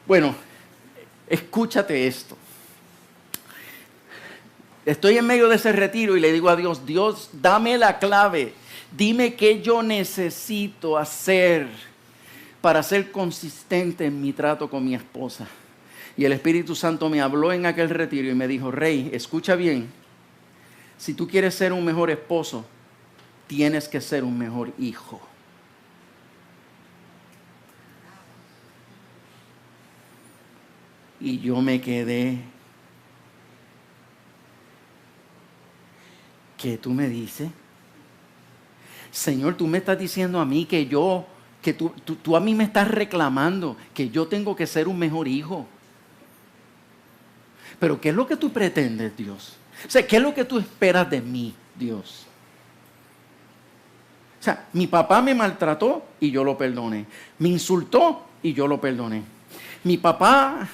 Bueno, escúchate esto. Estoy en medio de ese retiro y le digo a Dios, Dios, dame la clave. Dime qué yo necesito hacer para ser consistente en mi trato con mi esposa. Y el Espíritu Santo me habló en aquel retiro y me dijo, Rey, escucha bien. Si tú quieres ser un mejor esposo, tienes que ser un mejor hijo. Y yo me quedé. ¿Qué tú me dices? Señor, tú me estás diciendo a mí que tú a mí me estás reclamando que yo tengo que ser un mejor hijo. Pero ¿qué es lo que tú pretendes, Dios? O sea, ¿qué es lo que tú esperas de mí, Dios? O sea, mi papá me maltrató y yo lo perdoné. Me insultó y yo lo perdoné. Mi papá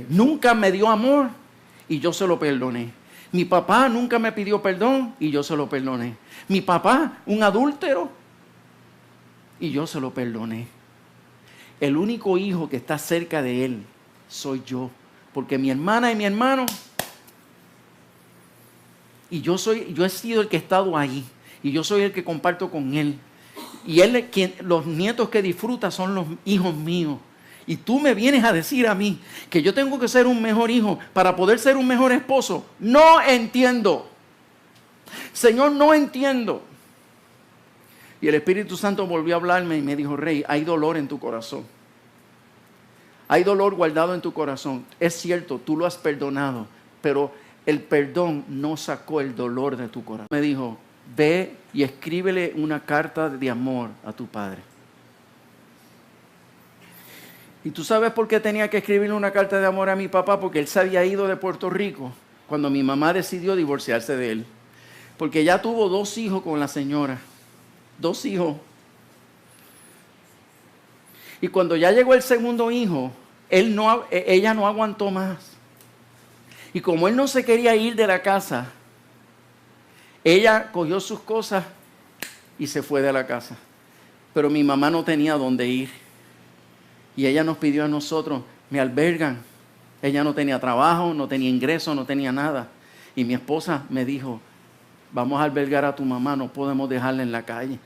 nunca me dio amor y yo se lo perdoné. Mi papá nunca me pidió perdón y yo se lo perdoné. Mi papá, un adúltero, y yo se lo perdoné. El único hijo que está cerca de él soy yo. Porque mi hermana y mi hermano, y yo he sido el que he estado ahí. Y yo soy el que comparto con él. Y los nietos que disfruta son los hijos míos. Y tú me vienes a decir a mí que yo tengo que ser un mejor hijo para poder ser un mejor esposo. No entiendo. Señor, no entiendo. Y el Espíritu Santo volvió a hablarme y me dijo, Rey, hay dolor en tu corazón. Hay dolor guardado en tu corazón. Es cierto, tú lo has perdonado, pero el perdón no sacó el dolor de tu corazón. Me dijo, ve y escríbele una carta de amor a tu padre. ¿Y tú sabes por qué tenía que escribirle una carta de amor a mi papá? Porque él se había ido de Puerto Rico cuando mi mamá decidió divorciarse de él. Porque ya tuvo 2 hijos con la señora. 2 hijos. Y cuando ya llegó el segundo hijo, ella no aguantó más. Y como él no se quería ir de la casa, ella cogió sus cosas y se fue de la casa. Pero mi mamá no tenía dónde ir. Y ella nos pidió a nosotros, me albergan. Ella no tenía trabajo, no tenía ingreso, no tenía nada. Y mi esposa me dijo, vamos a albergar a tu mamá, no podemos dejarla en la calle.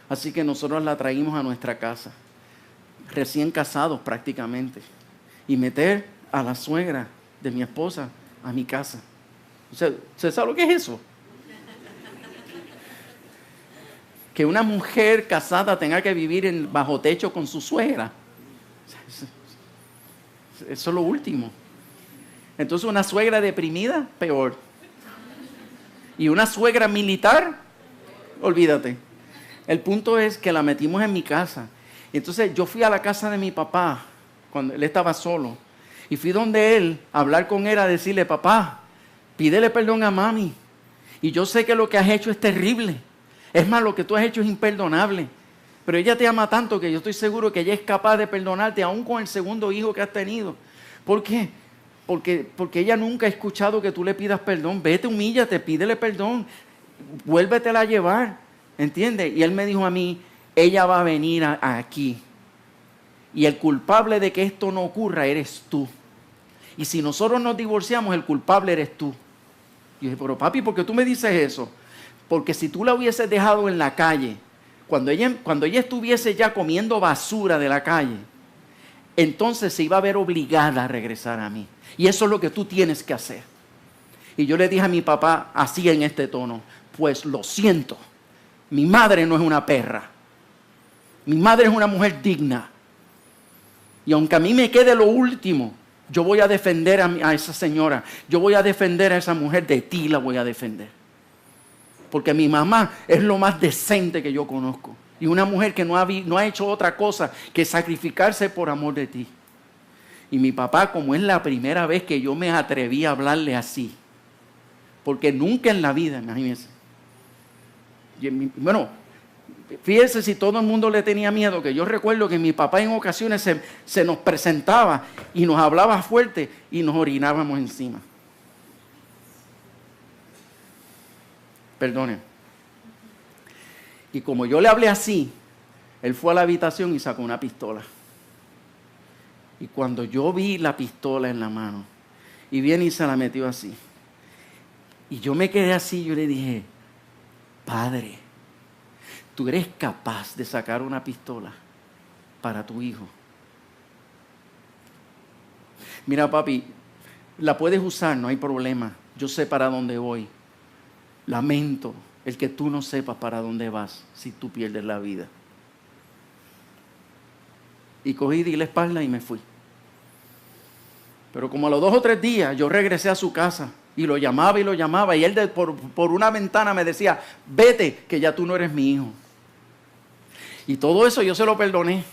Así que nosotros la traímos a nuestra casa, recién casados prácticamente. Y meter a la suegra de mi esposa a mi casa. ¿Usted sabe lo que es eso? Que una mujer casada tenga que vivir bajo techo con su suegra. Eso es lo último. Entonces una suegra deprimida, peor. Y una suegra militar, olvídate. El punto es que la metimos en mi casa. Entonces yo fui a la casa de mi papá, cuando él estaba solo. Y fui donde él, a hablar con él, a decirle, papá, pídele perdón a mami. Y yo sé que lo que has hecho es terrible. Es más, lo que tú has hecho es imperdonable. Pero ella te ama tanto que yo estoy seguro que ella es capaz de perdonarte aún con el segundo hijo que has tenido. ¿Por qué? Porque ella nunca ha escuchado que tú le pidas perdón. Vete, humíllate, pídele perdón. Vuélvetela a llevar. ¿Entiendes? Y él me dijo a mí, ella va a venir aquí. Y el culpable de que esto no ocurra eres tú. Y si nosotros nos divorciamos, el culpable eres tú. Y yo dije, pero papi, ¿por qué tú me dices eso? Porque si tú la hubieses dejado en la calle, cuando ella estuviese ya comiendo basura de la calle, entonces se iba a ver obligada a regresar a mí. Y eso es lo que tú tienes que hacer. Y yo le dije a mi papá, así en este tono, pues lo siento, mi madre no es una perra. Mi madre es una mujer digna. Y aunque a mí me quede lo último, yo voy a defender a esa señora. Yo voy a defender a esa mujer, de ti la voy a defender. Porque mi mamá es lo más decente que yo conozco. Y una mujer que no ha hecho otra cosa que sacrificarse por amor de ti. Y mi papá, como es la primera vez que yo me atreví a hablarle así. Porque nunca en la vida, imagínense. Bueno, fíjese si todo el mundo le tenía miedo, que yo recuerdo que mi papá en ocasiones se nos presentaba y nos hablaba fuerte y nos orinábamos encima. Perdone. Y como yo le hablé así, él fue a la habitación y sacó una pistola. Y cuando yo vi la pistola en la mano, y viene y se la metió así. Y yo me quedé así, yo le dije, Padre, tú eres capaz de sacar una pistola para tu hijo. Mira, papi, la puedes usar, no hay problema. Yo sé para dónde voy. Lamento el que tú no sepas para dónde vas si tú pierdes la vida. Y cogí, di la espalda y me fui. Pero como a los 2 o 3 días yo regresé a su casa y lo llamaba y él por una ventana me decía, vete que ya tú no eres mi hijo. Y todo eso yo se lo perdoné.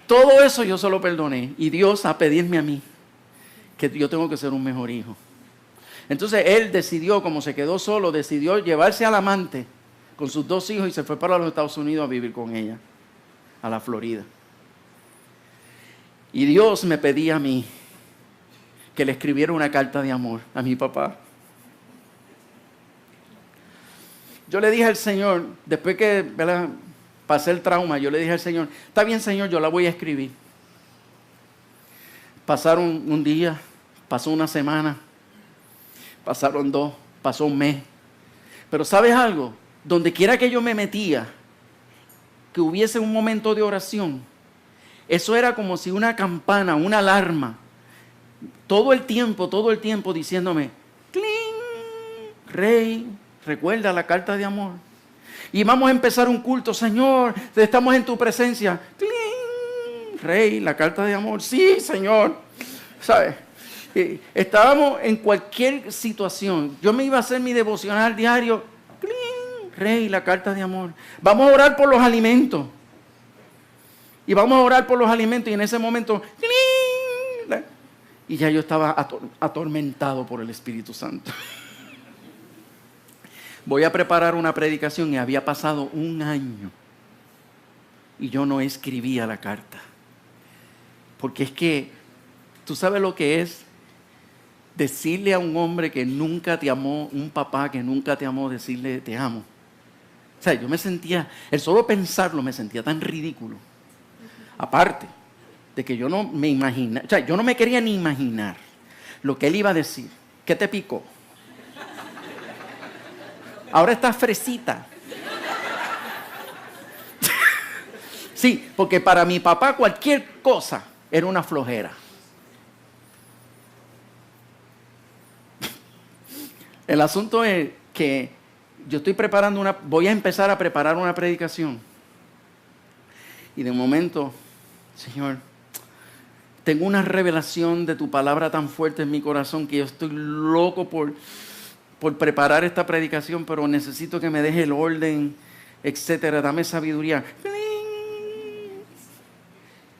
Todo eso yo se lo perdoné. Y Dios a pedirme a mí que yo tengo que ser un mejor hijo. Entonces él decidió, como se quedó solo, decidió llevarse al amante con sus 2 hijos y se fue para los Estados Unidos a vivir con ella, a la Florida. Y Dios me pedía a mí que le escribiera una carta de amor a mi papá. Yo le dije al Señor, después que pasé el trauma, yo le dije al Señor, está bien Señor, yo la voy a escribir. Pasaron un día, pasó una semana, pasaron 2, pasó un mes. Pero ¿sabes algo? Donde quiera que yo me metía, que hubiese un momento de oración, eso era como si una campana, una alarma, todo el tiempo diciéndome, ¡cling! Rey, recuerda la carta de amor. Y vamos a empezar un culto, Señor, estamos en tu presencia. ¡Cling! Rey, la carta de amor. Sí, Señor. ¿Sabes? Estábamos en cualquier situación. Yo me iba a hacer mi devocional diario. ¡Cling! Rey, la carta de amor. Vamos a orar por los alimentos. Y vamos a orar por los alimentos. Y en ese momento, ¡cling! Y ya yo estaba atormentado por el Espíritu Santo. Voy a preparar una predicación y había pasado 1 año. Y yo no escribía la carta. Porque es que, ¿tú sabes lo que es decirle a un hombre que nunca te amó, un papá que nunca te amó, decirle te amo? O sea, yo me sentía, el solo pensarlo me sentía tan ridículo. Aparte de que yo no me imaginaba, o sea, yo no me quería ni imaginar lo que él iba a decir. ¿Qué te picó? Ahora estás fresita. Sí, porque para mi papá cualquier cosa era una flojera. El asunto es que yo estoy voy a empezar a preparar una predicación. Y de momento, Señor, tengo una revelación de tu palabra tan fuerte en mi corazón que yo estoy loco por preparar esta predicación, pero necesito que me deje el orden, etcétera. Dame sabiduría.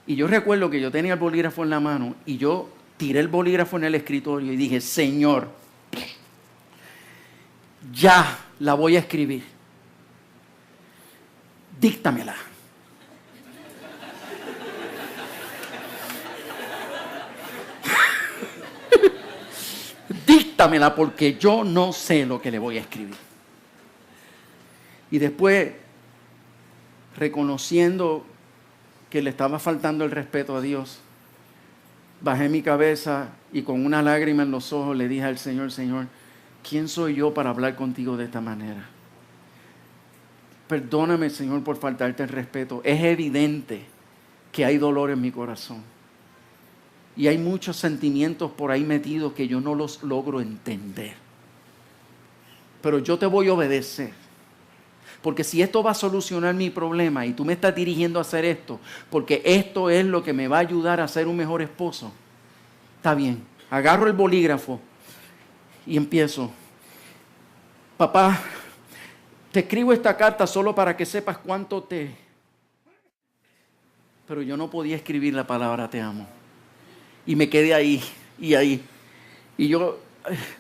Y yo recuerdo que yo tenía el bolígrafo en la mano y yo tiré el bolígrafo en el escritorio y dije, Señor, ya la voy a escribir. Díctamela. Díctamela porque yo no sé lo que le voy a escribir. Y después, reconociendo que le estaba faltando el respeto a Dios, bajé mi cabeza y con una lágrima en los ojos le dije al Señor, Señor, ¿quién soy yo para hablar contigo de esta manera? Perdóname, Señor, por faltarte el respeto. Es evidente que hay dolor en mi corazón. Y hay muchos sentimientos por ahí metidos que yo no los logro entender. Pero yo te voy a obedecer. Porque si esto va a solucionar mi problema y tú me estás dirigiendo a hacer esto, porque esto es lo que me va a ayudar a ser un mejor esposo, está bien. Agarro el bolígrafo y empiezo. Papá, te escribo esta carta solo para que sepas cuánto te... Pero yo no podía escribir la palabra te amo. Y me quedé ahí y ahí. Y yo,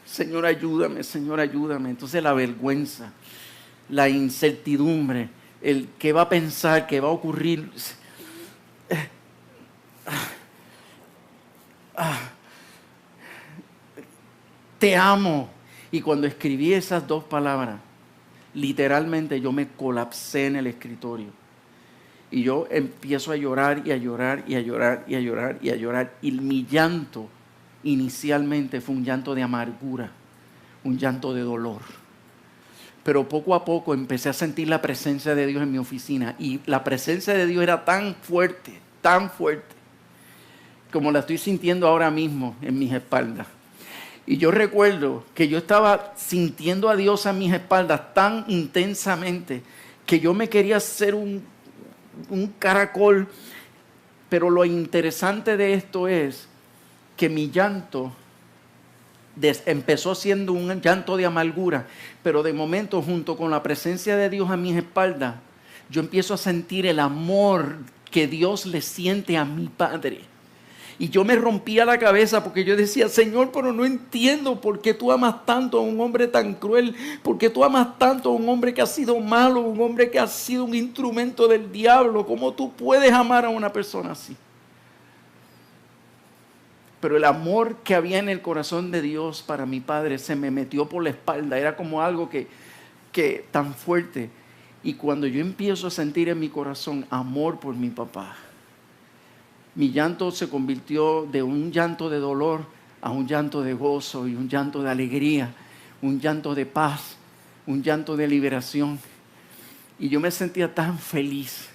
Señor, ayúdame, Señor, ayúdame. Entonces la vergüenza, la incertidumbre, el qué va a pensar, qué va a ocurrir. Te amo. Y cuando escribí esas 2 palabras, literalmente yo me colapsé en el escritorio. Y yo empiezo a llorar y a llorar y a llorar y a llorar y a llorar. Y mi llanto inicialmente fue un llanto de amargura, un llanto de dolor. Pero poco a poco empecé a sentir la presencia de Dios en mi oficina. Y la presencia de Dios era tan fuerte, como la estoy sintiendo ahora mismo en mis espaldas. Y yo recuerdo que yo estaba sintiendo a Dios a mis espaldas tan intensamente que yo me quería hacer un caracol. Pero lo interesante de esto es que mi llanto empezó siendo un llanto de amargura, pero de momento, junto con la presencia de Dios a mis espaldas, yo empiezo a sentir el amor que Dios le siente a mi Padre. Y yo me rompía la cabeza porque yo decía, Señor, pero no entiendo por qué tú amas tanto a un hombre tan cruel, por qué tú amas tanto a un hombre que ha sido malo, un hombre que ha sido un instrumento del diablo. ¿Cómo tú puedes amar a una persona así? Pero el amor que había en el corazón de Dios para mi Padre se me metió por la espalda. Era como algo que tan fuerte. Y cuando yo empiezo a sentir en mi corazón amor por mi papá, mi llanto se convirtió de un llanto de dolor a un llanto de gozo y un llanto de alegría, un llanto de paz, un llanto de liberación. Y yo me sentía tan feliz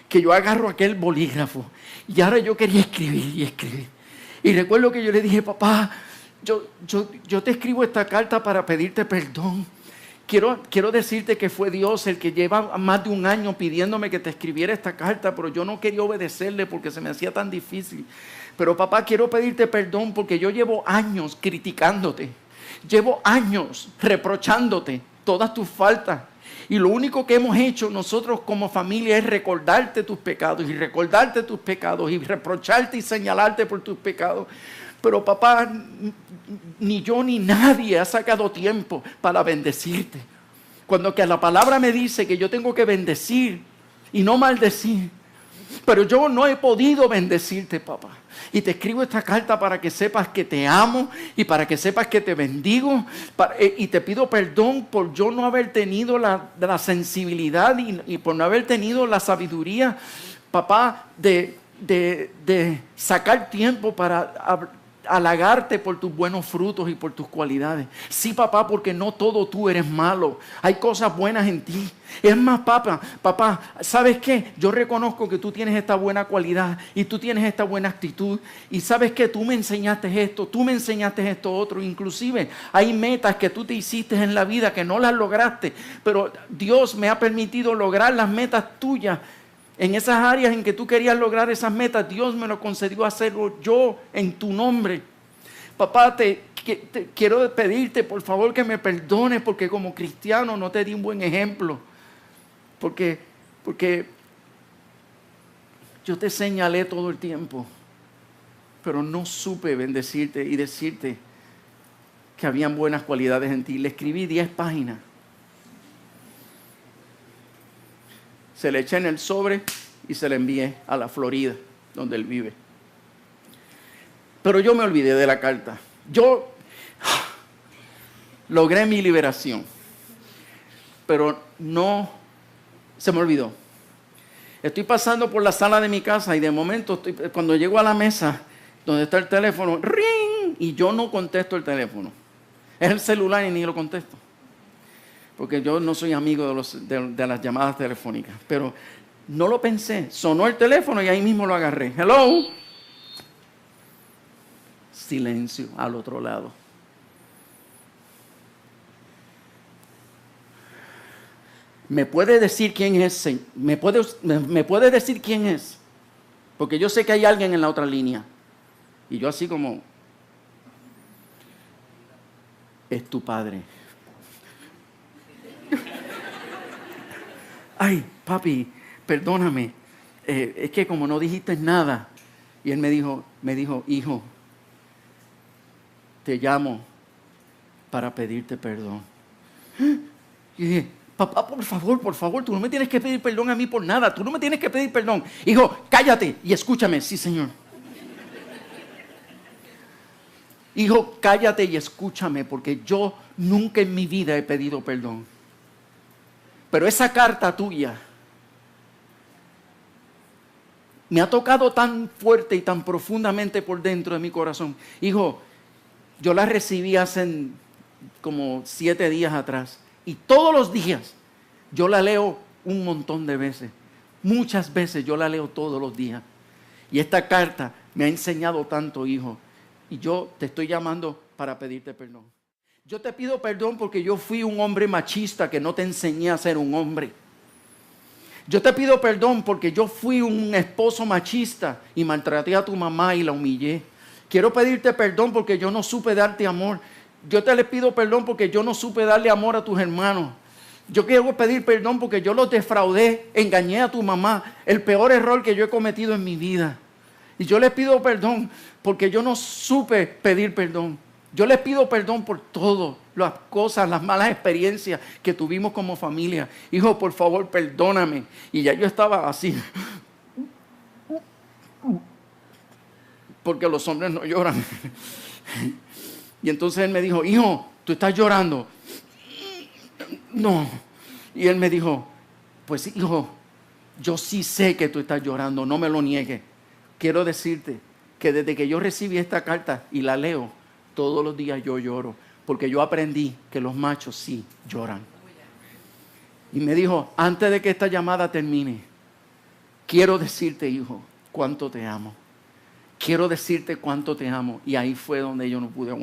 que yo agarro aquel bolígrafo y ahora yo quería escribir y escribir. Y recuerdo que yo le dije, papá, yo te escribo esta carta para pedirte perdón. Quiero decirte que fue Dios el que lleva más de un año pidiéndome que te escribiera esta carta, pero yo no quería obedecerle porque se me hacía tan difícil. Pero papá, quiero pedirte perdón porque yo llevo años criticándote. Llevo años reprochándote todas tus faltas. Y lo único que hemos hecho nosotros como familia es recordarte tus pecados y recordarte tus pecados y reprocharte y señalarte por tus pecados. Pero papá, ni yo ni nadie ha sacado tiempo para bendecirte. Cuando que la palabra me dice que yo tengo que bendecir y no maldecir. Pero yo no he podido bendecirte, papá. Y te escribo esta carta para que sepas que te amo y para que sepas que te bendigo. Y te pido perdón por yo no haber tenido la sensibilidad y por no haber tenido la sabiduría, papá, de sacar tiempo para halagarte por tus buenos frutos y por tus cualidades. Sí, papá, porque no todo tú eres malo. Hay cosas buenas en ti. Es más, papá, ¿sabes qué? Yo reconozco que tú tienes esta buena cualidad y tú tienes esta buena actitud. Y ¿sabes qué? Tú me enseñaste esto, tú me enseñaste esto otro. Inclusive hay metas que tú te hiciste en la vida que no las lograste, pero Dios me ha permitido lograr las metas tuyas. En esas áreas en que tú querías lograr esas metas, Dios me lo concedió hacerlo yo en tu nombre. Papá, quiero pedirte por favor que me perdones porque como cristiano no te di un buen ejemplo. Porque yo te señalé todo el tiempo, pero no supe bendecirte y decirte que habían buenas cualidades en ti. Le escribí 10 páginas. Se le eché en el sobre y se le envié a la Florida, donde él vive. Pero yo me olvidé de la carta. Yo logré mi liberación, pero no se me olvidó. Estoy pasando por la sala de mi casa y de momento, cuando llego a la mesa donde está el teléfono, ¡ring! Y yo no contesto el teléfono. Es el celular y ni lo contesto. Porque yo no soy amigo de las llamadas telefónicas. Pero no lo pensé. Sonó el teléfono y ahí mismo lo agarré. Hello. Silencio al otro lado. ¿Me puede decir quién es? ¿Me puede decir quién es? Porque yo sé que hay alguien en la otra línea. Y yo así como... Es tu padre. Ay, papi, perdóname, es que como no dijiste nada. Y él me dijo, hijo, te llamo para pedirte perdón. Y dije, papá, por favor, tú no me tienes que pedir perdón a mí por nada, tú no me tienes que pedir perdón. Hijo, cállate y escúchame. Sí, Señor. Hijo, cállate y escúchame, porque yo nunca en mi vida he pedido perdón. Pero esa carta tuya me ha tocado tan fuerte y tan profundamente por dentro de mi corazón. Hijo, yo la recibí hace como 7 días atrás. Y todos los días yo la leo un montón de veces. Muchas veces yo la leo todos los días. Y esta carta me ha enseñado tanto, hijo. Y yo te estoy llamando para pedirte perdón. Yo te pido perdón porque yo fui un hombre machista que no te enseñé a ser un hombre. Yo te pido perdón porque yo fui un esposo machista y maltraté a tu mamá y la humillé. Quiero pedirte perdón porque yo no supe darte amor. Yo te le pido perdón porque yo no supe darle amor a tus hermanos. Yo quiero pedir perdón porque yo los defraudé, engañé a tu mamá. El peor error que yo he cometido en mi vida. Y yo les pido perdón porque yo no supe pedir perdón. Yo les pido perdón por todo, las cosas, las malas experiencias que tuvimos como familia. Hijo, por favor, perdóname. Y ya yo estaba así. Porque los hombres no lloran. Y entonces él me dijo, hijo, ¿tú estás llorando? No. Y él me dijo, pues hijo, yo sí sé que tú estás llorando, no me lo niegues. Quiero decirte que desde que yo recibí esta carta y la leo, todos los días yo lloro, porque yo aprendí que los machos sí lloran. Y me dijo, antes de que esta llamada termine, quiero decirte, hijo, cuánto te amo. Quiero decirte cuánto te amo. Y ahí fue donde yo no pude aguantar.